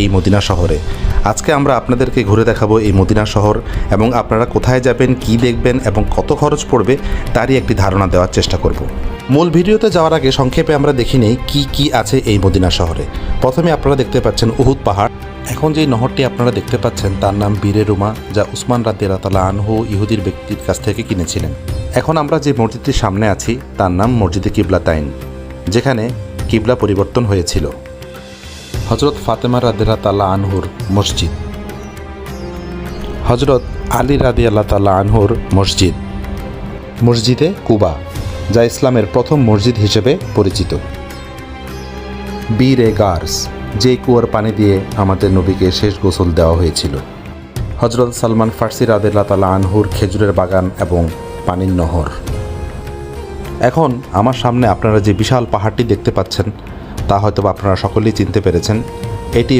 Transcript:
এই মদিনা শহরে। আজকে আমরা আপনাদেরকে ঘুরে দেখাবো এই মদিনা শহর এবং আপনারা কোথায় যাবেন, কি দেখবেন এবং কত খরচ পড়বে তারই একটি ধারণা দেওয়ার চেষ্টা করব। মূল ভিডিওতে যাওয়ার আগে সংক্ষেপে আমরা দেখি নেই কি আছে এই মদিনা শহরে। প্রথমে আপনারা দেখতে পাচ্ছেন উহুদ পাহাড়। এখন যেই নহরটি আপনারা দেখতে পাচ্ছেন তার নাম বীরে রুমা, যা উসমান রাদিয়াল্লাহু তাআলা আনহু ইহুদির ব্যক্তির কাছ থেকে কিনেছিলেন। এখন আমরা যে মসজিদটির সামনে আছি তার নাম মসজিদে কিবলাতাইন, যেখানে কিবলা পরিবর্তন হয়েছিল। হজরত ফাতেমা রাদিয়াল্লাহু তাআলা আনহুর মসজিদ, হজরত আলী রাদিয়াল্লাহু তাআলা আনহুর মসজিদ, মসজিদে কুবা, যা ইসলামের প্রথম মসজিদ হিসেবে পরিচিত। বীর এ গার্স, যে কুয়ার পানি দিয়ে আমাদের নবীকে শেষ গোসল দেওয়া হয়েছিল। হজরত সালমান ফার্সি রাদিয়াল্লাহু তাআলা আনহুর খেজুরের বাগান এবং পানির নহর। এখন আমার সামনে আপনারা যে বিশাল পাহাড়টি দেখতে পাচ্ছেন তা হয়তো আপনারা সকলেই চিনতে পেরেছেন। এটি